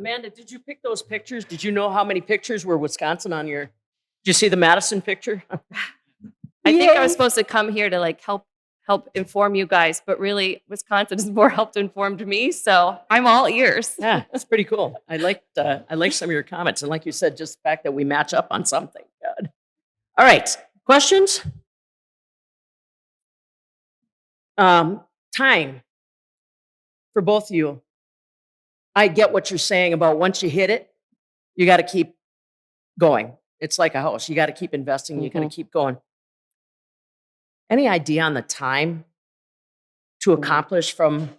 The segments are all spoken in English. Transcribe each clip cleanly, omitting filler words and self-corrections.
Amanda, did you pick those pictures? Did you know how many pictures were Wisconsin on your? Did you see the Madison picture? I think I was Yay. supposed to come here to like help inform you guys, but really Wisconsin has more helped informed me, so I'm all ears. Yeah, it's pretty cool. I liked some of your comments, and like you said, just the fact that we match up on something. Good. All right, questions? Time for both of you. I get what you're saying about once you hit it, you got to keep going. It's like a house. You got to keep investing. You got to keep going. Any idea on the time to accomplish from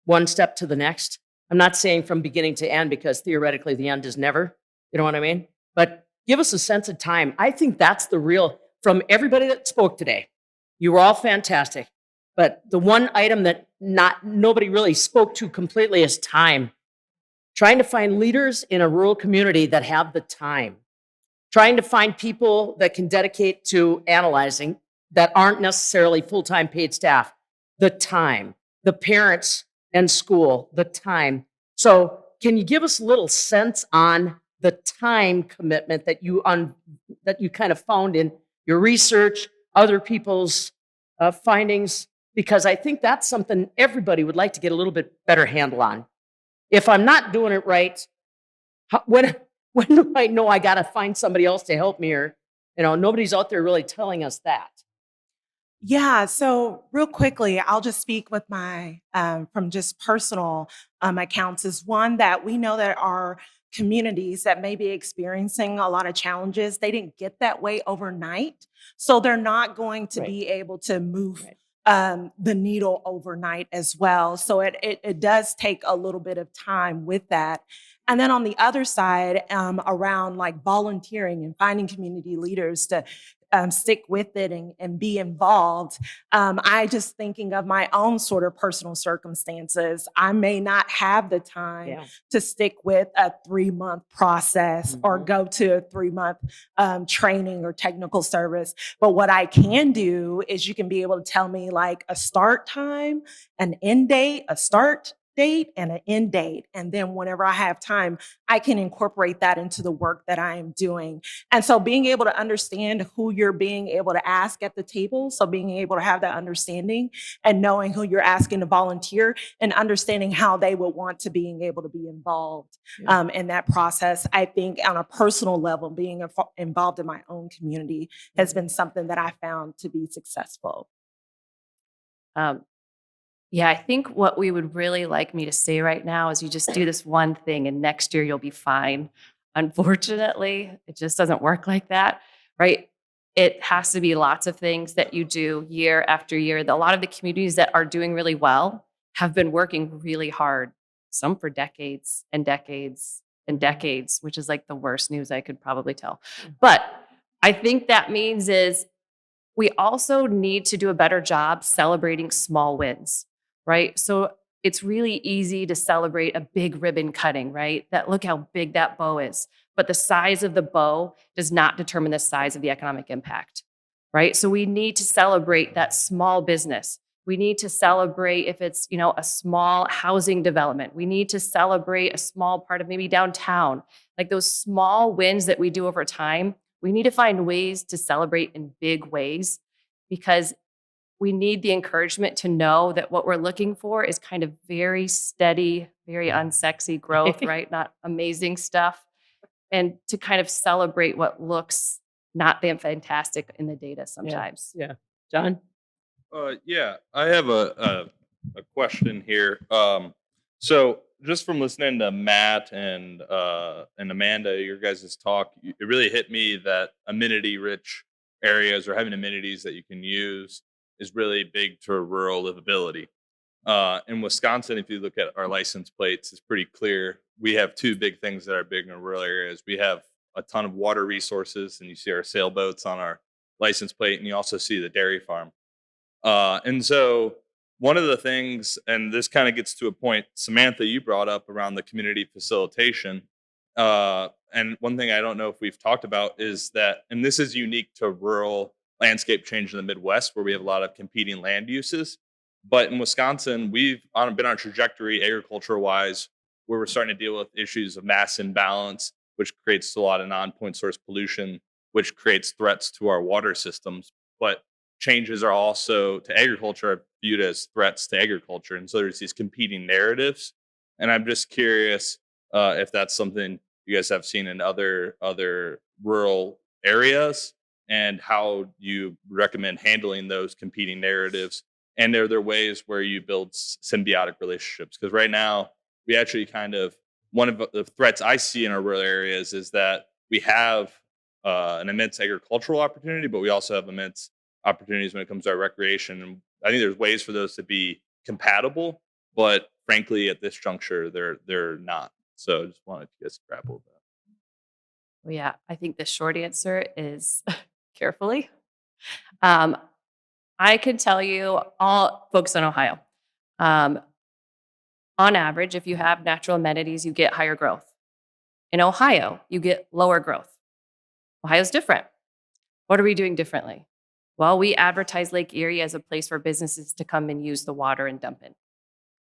one step to the next? I'm not saying from beginning to end because theoretically the end is never. You know what I mean? But give us a sense of time. I think that's the real, from everybody that spoke today, you were all fantastic. But the one item that nobody really spoke to completely is time. Trying to find leaders in a rural community that have the time. Trying to find people that can dedicate to analyzing that aren't necessarily full-time paid staff. The time. The parents and school. The time. So can you give us a little sense on the time commitment that you kind of found in your research, other people's findings? Because I think that's something everybody would like to get a little bit better handle on. If I'm not doing it right, when do I know I got to find somebody else to help me? Or, nobody's out there really telling us that. Yeah, so real quickly, I'll just speak with my from just personal accounts. Is one that we know that our communities that may be experiencing a lot of challenges, they didn't get that way overnight, so they're not going to be able to move the needle overnight as well. So it does take a little bit of time with that. And then on the other side, around like volunteering and finding community leaders to stick with it and be involved. I just thinking of my own sort of personal circumstances. I may not have the time to stick with a 3-month process or go to a 3-month training or technical service. But what I can do is you can be able to tell me like a start time, an end date, a start date and an end date. And then whenever I have time, I can incorporate that into the work that I am doing. And so being able to understand who you're being able to ask at the table, so being able to have that understanding and knowing who you're asking to volunteer and understanding how they would want to being able to be involved in that process. I think on a personal level, being involved in my own community has been something that I found to be successful. Yeah, I think what we would really like me to say right now is you just do this one thing and next year you'll be fine. Unfortunately, it just doesn't work like that, right? It has to be lots of things that you do year after year. A lot of the communities that are doing really well have been working really hard, some for decades and decades and decades, which is like the worst news I could probably tell. But I think that means is we also need to do a better job celebrating small wins. Right? So it's really easy to celebrate a big ribbon cutting, right? That look how big that bow is. But the size of the bow does not determine the size of the economic impact, right? So we need to celebrate that small business. We need to celebrate if it's, a small housing development. We need to celebrate a small part of maybe downtown. Like those small wins that we do over time, we need to find ways to celebrate in big ways because we need the encouragement to know that what we're looking for is kind of very steady, very unsexy growth, right? Not amazing stuff. And to kind of celebrate what looks not that fantastic in the data sometimes. Yeah. John? Yeah, I have a question here. So just from listening to Matt and Amanda, your guys' talk, it really hit me that amenity-rich areas or having amenities that you can use is really big to rural livability. In Wisconsin, if you look at our license plates, it's pretty clear. We have two big things that are big in rural areas. We have a ton of water resources, and you see our sailboats on our license plate, and you also see the dairy farm. And so one of the things, and this kind of gets to a point, Samantha, you brought up around the community facilitation. And one thing I don't know if we've talked about is that, and this is unique to rural landscape change in the Midwest, where we have a lot of competing land uses. But in Wisconsin, we've been on a trajectory agriculture-wise where we're starting to deal with issues of mass imbalance, which creates a lot of non-point source pollution, which creates threats to our water systems. But changes are also to agriculture are viewed as threats to agriculture. And so there's these competing narratives. And I'm just curious if that's something you guys have seen in other rural areas, and how you recommend handling those competing narratives. And are there ways where you build symbiotic relationships? Because right now, we actually kind of, one of the threats I see in our rural areas is that we have an immense agricultural opportunity, but we also have immense opportunities when it comes to our recreation. And I think there's ways for those to be compatible, but frankly, at this juncture, they're not. So I just wanted you guys to grapple with that. Well, yeah, I think the short answer is carefully. Um, I can tell you, all focus on Ohio. Um, on average, if you have natural amenities, you get higher growth. In Ohio, you get lower growth. Ohio's different. What are we doing differently? Well, we advertise Lake Erie as a place for businesses to come and use the water and dump in,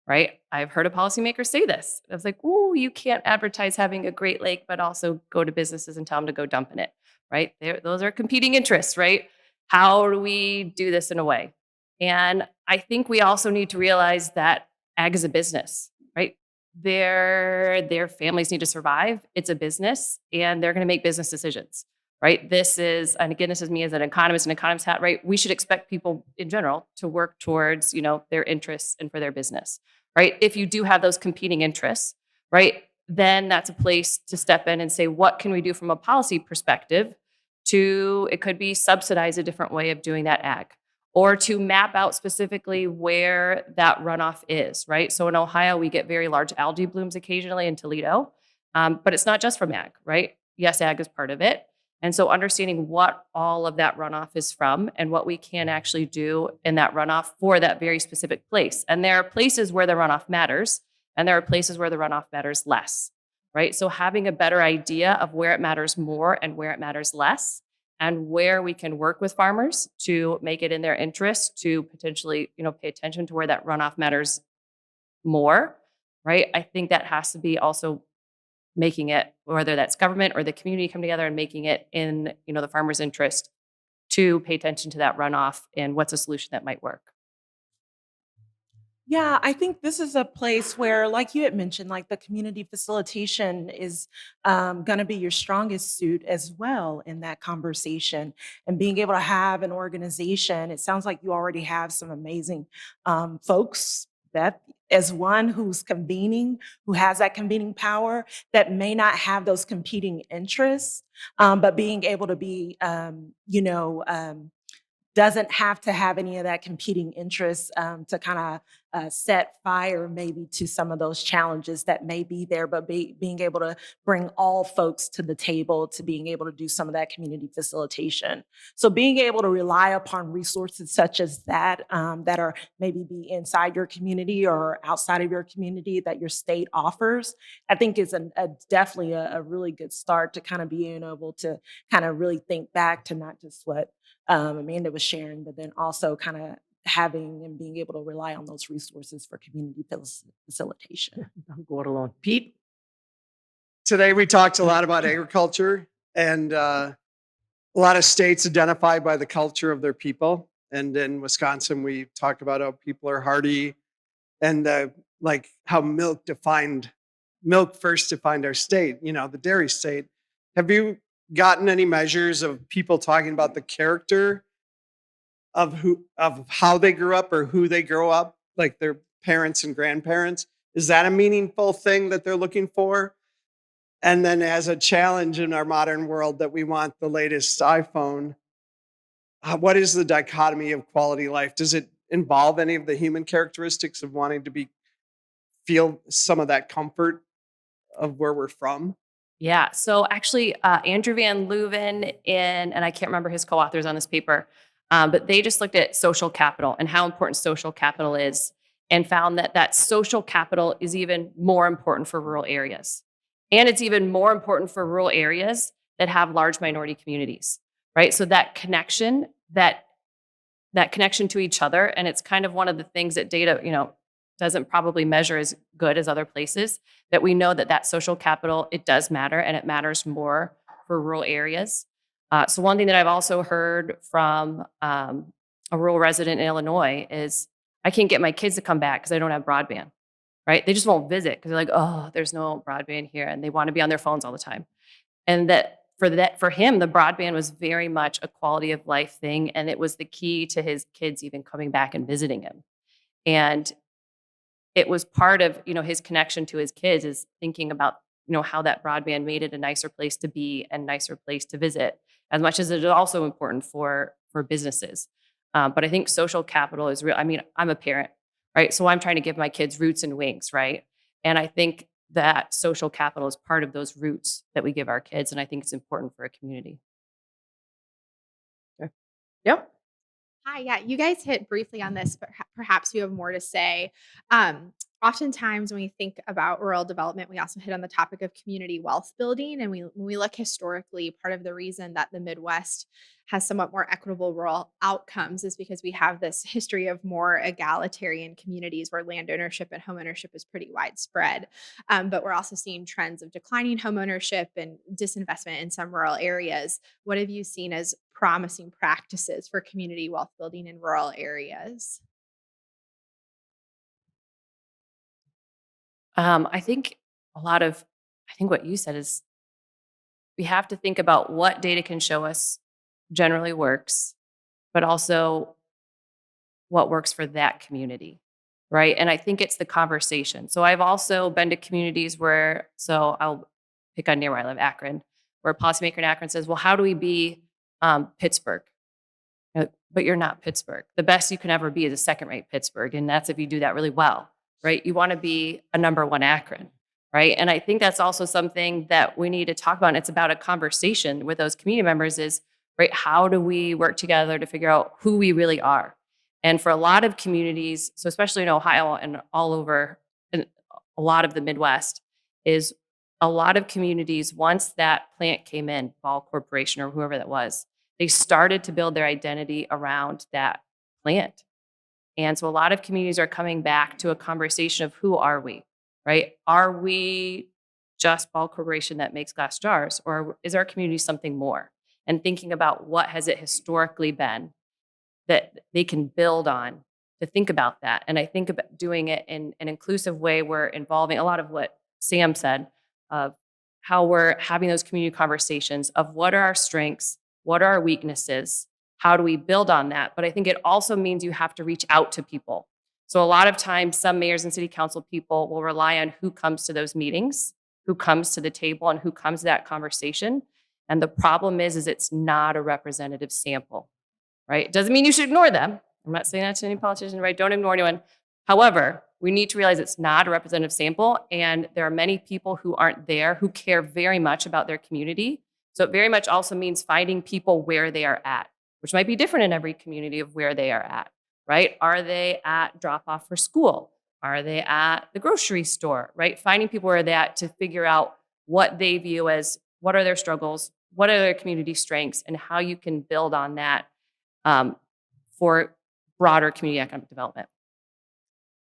right? I've heard a policymaker say this. I was like, "Ooh, you can't advertise having a great lake, but also go to businesses and tell them to go dump in it," right? Those are competing interests, right? How do we do this in a way? And I think we also need to realize that ag is a business, right? Their families need to survive. It's a business, and they're going to make business decisions, right? This is, and again, this is me as an economist hat, right? We should expect people in general to work towards, their interests and for their business, right? If you do have those competing interests, right, then that's a place to step in and say, what can we do from a policy perspective to, it could be subsidize a different way of doing that ag, or to map out specifically where that runoff is, right? So in Ohio, we get very large algae blooms occasionally in Toledo, but it's not just from ag, right? Yes, ag is part of it. And so understanding what all of that runoff is from and what we can actually do in that runoff for that very specific place. And there are places where the runoff matters, and there are places where the runoff matters less, right? So having a better idea of where it matters more and where it matters less, and where we can work with farmers to make it in their interest to potentially, pay attention to where that runoff matters more, right? I think that has to be also making it, whether that's government or the community come together and making it in, the farmer's interest to pay attention to that runoff and what's a solution that might work. Yeah, I think this is a place where, like you had mentioned, like the community facilitation is going to be your strongest suit as well in that conversation. And being able to have an organization, it sounds like you already have some amazing folks. Beth, as one who's convening, who has that convening power, that may not have those competing interests, but being able to be, doesn't have to have any of that competing interests to kind of set fire maybe to some of those challenges that may be there, but being able to bring all folks to the table to being able to do some of that community facilitation. So being able to rely upon resources such as that, that are maybe be inside your community or outside of your community that your state offers, I think is definitely a really good start to kind of being able to kind of really think back to not just what Amanda was sharing, but then also kind of having and being able to rely on those resources for community facilitation. Don't go it alone. Pete? Today we talked a lot about agriculture, and a lot of states identify by the culture of their people. And in Wisconsin, we talked about how people are hardy, and like how milk first defined our state, the dairy state. Have you gotten any measures of people talking about the character of how they grew up or who they grow up, like their parents and grandparents? Is that a meaningful thing that they're looking for? And then as a challenge in our modern world that we want the latest iPhone, what is the dichotomy of quality life? Does it involve any of the human characteristics of wanting to feel some of that comfort of where we're from? Yeah. So actually, Andrew Van Leuven and I can't remember his co-authors on this paper, but they just looked at social capital and how important social capital is, and found that social capital is even more important for rural areas. And it's even more important for rural areas that have large minority communities, right? So that connection to each other, and it's kind of one of the things that data doesn't probably measure as good as other places, that we know that that social capital, it does matter, and it matters more for rural areas. So one thing that I've also heard from a rural resident in Illinois is, I can't get my kids to come back because I don't have broadband, right? They just won't visit because they're like, oh, there's no broadband here, and they want to be on their phones all the time. And that for him, the broadband was very much a quality of life thing, and it was the key to his kids even coming back and visiting him. And it was part of, his connection to his kids, is thinking about, how that broadband made it a nicer place to be and nicer place to visit, as much as it is also important for businesses. But I think social capital is real. I mean, I'm a parent, right? So I'm trying to give my kids roots and wings, right? And I think that social capital is part of those roots that we give our kids. And I think it's important for a community. Yep. Hi, yeah, you guys hit briefly on this, but perhaps you have more to say. Oftentimes, when we think about rural development, we also hit on the topic of community wealth building. And when we look historically, part of the reason that the Midwest has somewhat more equitable rural outcomes is because we have this history of more egalitarian communities where land ownership and home ownership is pretty widespread. But we're also seeing trends of declining home ownership and disinvestment in some rural areas. What have you seen as promising practices for community wealth building in rural areas? I think what you said is, we have to think about what data can show us generally works, but also what works for that community, right? And I think it's the conversation. So I've also been to communities so I'll pick on near where I live, Akron, where a policymaker in Akron says, well, how do we be Pittsburgh? But you're not Pittsburgh. The best you can ever be is a second-rate Pittsburgh, and that's if you do that really well, right? You want to be a number one Akron, right? And I think that's also something that we need to talk about. And it's about a conversation with those community members is, right, how do we work together to figure out who we really are? And for a lot of communities, so especially in Ohio and all over in a lot of the Midwest, is a lot of communities, once that plant came in, Ball Corporation or whoever that was, they started to build their identity around that plant. And so a lot of communities are coming back to a conversation of, who are we, right? Are we just Ball Corporation that makes glass jars, or is our community something more? And thinking about what has it historically been that they can build on to think about that. And I think about doing it in an inclusive way. We're involving a lot of what Sam said, of how we're having those community conversations of what are our strengths, what are our weaknesses, how do we build on that? But I think it also means you have to reach out to people. So a lot of times, some mayors and city council people will rely on who comes to those meetings, who comes to the table, and who comes to that conversation. And the problem is it's not a representative sample, right? It doesn't mean you should ignore them. I'm not saying that to any politician, right? Don't ignore anyone. However, we need to realize it's not a representative sample, and there are many people who aren't there who care very much about their community. So it very much also means finding people where they are at, which might be different in every community of where they are at, right? Are they at drop off for school? Are they at the grocery store, right? Finding people where they're at to figure out what they view as, what are their struggles, what are their community strengths, and how you can build on that for broader community economic development.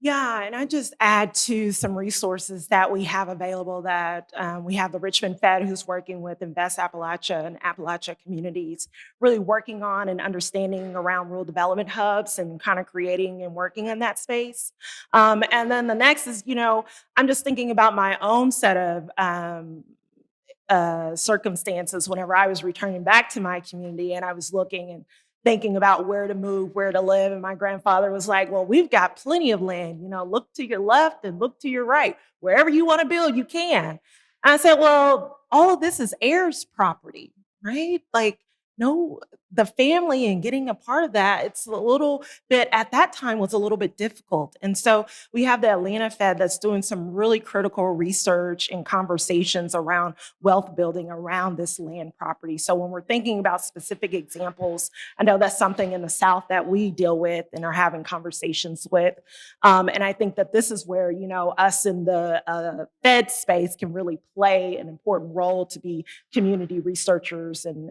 Yeah, and I just add to some resources that we have available that we have the Richmond Fed, who's working with Invest Appalachia and Appalachia communities, really working on and understanding around rural development hubs and kind of creating and working in that space. And then the next is, I'm just thinking about my own set of circumstances whenever I was returning back to my community and I was looking and thinking about where to move, where to live. And my grandfather was like, well, we've got plenty of land, look to your left and look to your right. Wherever you want to build, you can. And I said, well, all of this is heirs property, right? Like, no, the family and getting a part of that, it's a little bit, at that time was a little bit difficult. And so we have the Atlanta Fed that's doing some really critical research and conversations around wealth building around this land property. So when we're thinking about specific examples, I know that's something in the South that we deal with and are having conversations with. And I think that this is where, us in the Fed space can really play an important role to be community researchers and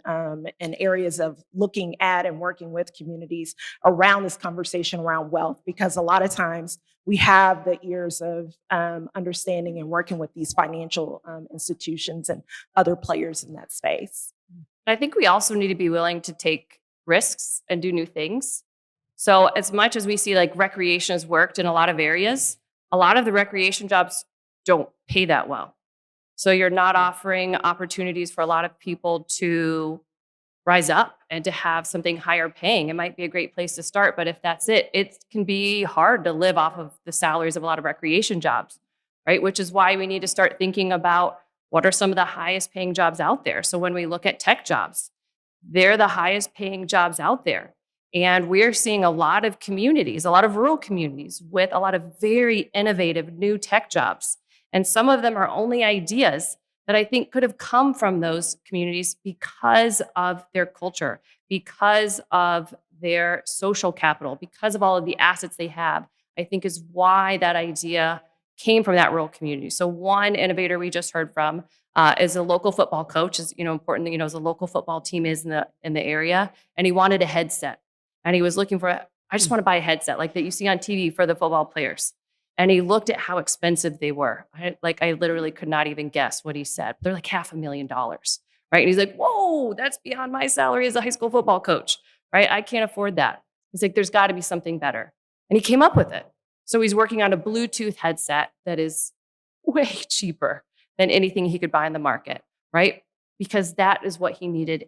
areas of looking at and working with communities around this conversation around wealth, because a lot of times we have the ears of understanding and working with these financial institutions and other players in that space. I think we also need to be willing to take risks and do new things. So as much as we see like recreation has worked in a lot of areas, a lot of the recreation jobs don't pay that well. So you're not offering opportunities for a lot of people to rise up and to have something higher paying. It might be a great place to start, but if that's it, it can be hard to live off of the salaries of a lot of recreation jobs, right? Which is why we need to start thinking about what are some of the highest paying jobs out there. So when we look at tech jobs, they're the highest paying jobs out there. And we're seeing a lot of communities, a lot of rural communities with a lot of very innovative new tech jobs. And some of them are only ideas that I think could have come from those communities because of their culture, because of their social capital, because of all of the assets they have, I think is why that idea came from that rural community. So one innovator we just heard from is a local football coach, is important that as a local football team is in the area, and he wanted a headset. And he was looking for, I just want to buy a headset like that you see on TV for the football players. And he looked at how expensive they were. I literally could not even guess what he said. They're like $500,000, right? And he's like, whoa, that's beyond my salary as a high school football coach, right? I can't afford that. He's like, there's got to be something better. And he came up with it. So he's working on a Bluetooth headset that is way cheaper than anything he could buy in the market, right? Because that is what he needed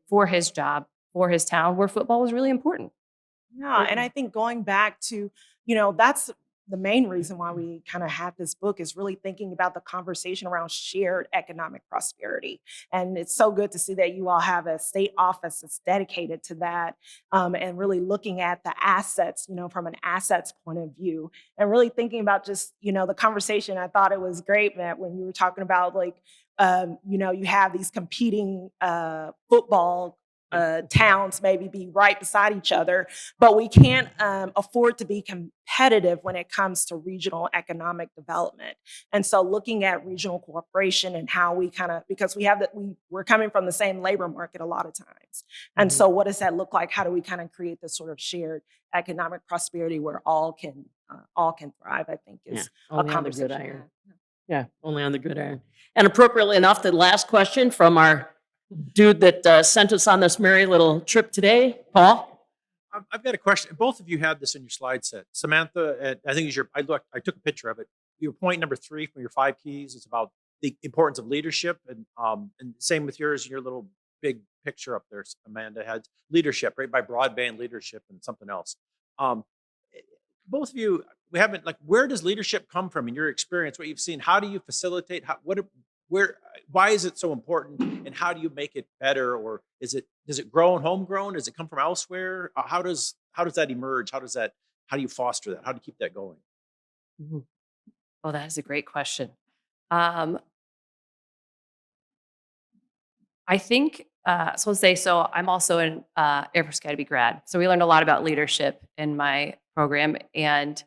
for his job, for his town, where football was really important. Yeah, and I think going back to, that's the main reason why we kind of have this book, is really thinking about the conversation around shared economic prosperity. And it's so good to see that you all have a state office that's dedicated to that, and really looking at the assets, from an assets point of view, and really thinking about just, the conversation. I thought it was great, Matt, when you were talking about you have these competing football towns maybe be right beside each other, but we can't afford to be competitive when it comes to regional economic development. And so looking at regional cooperation and how we because we're coming from the same labor market a lot of times. And so what does that look like? How do we kind of create this sort of shared economic prosperity where all can thrive, I think is a only on the conversation. gridiron. Yeah, only on the gridiron. And appropriately enough, the last question from our dude that sent us on this merry little trip today, Paul. I've got a question. Both of you had this in your slide set. Samantha, I think I took a picture of it. Your point number 3 from your 5 keys is about the importance of leadership, and same with yours. Your little big picture up there, Amanda, had leadership, right? By broadband leadership and something else. Both of you, we haven't where does leadership come from in your experience? What you've seen? How do you facilitate? Why is it so important, and how do you make it better? Or does it grow and homegrown? Does it come from elsewhere? How does that emerge? How do you foster that? How do you keep that going? Mm-hmm. Oh, that is a great question. I think, so I'm also an Air Force Academy grad. So we learned a lot about leadership in my program and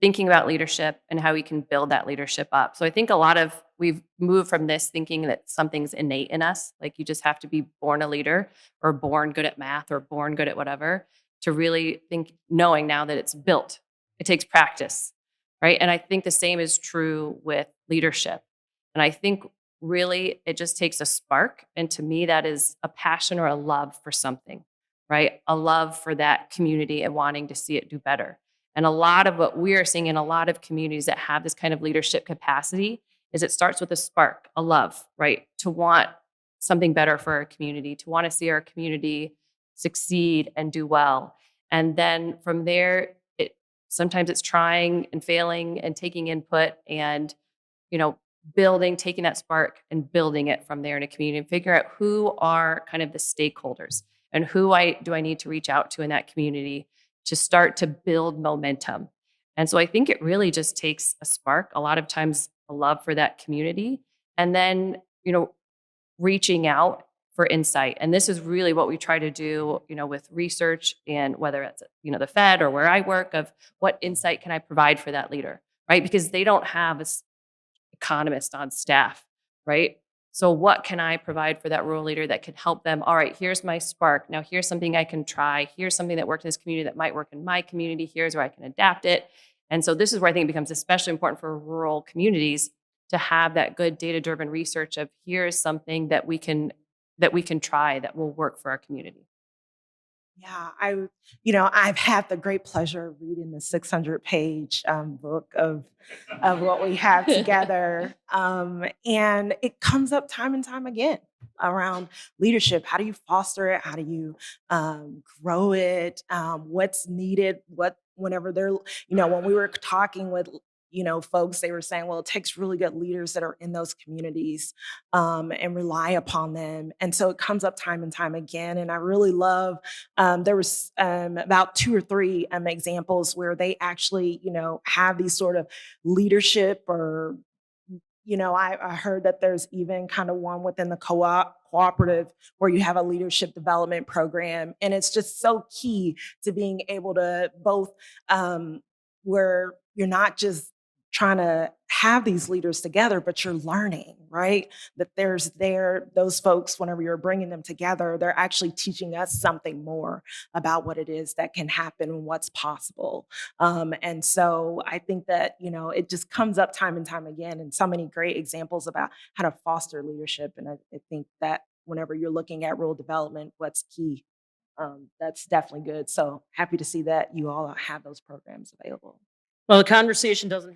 thinking about leadership and how we can build that leadership up. So I think we've moved from this thinking that something's innate in us, like you just have to be born a leader or born good at math or born good at whatever, to really knowing now that it's built. It takes practice, right? And I think the same is true with leadership. And I think really it just takes a spark. And to me, that is a passion or a love for something, right? A love for that community and wanting to see it do better. And a lot of what we are seeing in a lot of communities that have this kind of leadership capacity is it starts with a spark, a love, right? To want something better for our community, to want to see our community succeed and do well. And then from there, sometimes it's trying and failing and taking input and, taking that spark and building it from there in a community and figure out who are kind of the stakeholders and who do I need to reach out to in that community to start to build momentum. And so I think it really just takes a spark, a lot of times a love for that community, and then, reaching out for insight. And this is really what we try to do, with research, and whether it's, the Fed or where I work, of what insight can I provide for that leader, right? Because they don't have an economist on staff, right? So what can I provide for that rural leader that could help them? All right, here's my spark. Now here's something I can try. Here's something that worked in this community that might work in my community. Here's where I can adapt it. And so this is where I think it becomes especially important for rural communities to have that good data-driven research of here's something that we can try that will work for our community. Yeah, I've had the great pleasure of reading the 600-page book of what we have together, and it comes up time and time again around leadership. How do you foster it? How do you grow it? What's needed? Whenever when we were talking with folks, they were saying, well, it takes really good leaders that are in those communities and rely upon them. And so it comes up time and time again. And I really love, there was about 2 or 3 examples where they actually, have these sort of leadership or, I heard that there's even kind of one within the cooperative where you have a leadership development program. And it's just so key to being able to both where you're not just trying to have these leaders together, but you're learning, right? That those folks, whenever you're bringing them together, they're actually teaching us something more about what it is that can happen and what's possible. And so I think that, it just comes up time and time again, and so many great examples about how to foster leadership. And I think that whenever you're looking at rural development, what's key, that's definitely good. So happy to see that you all have those programs available. Well, the conversation doesn't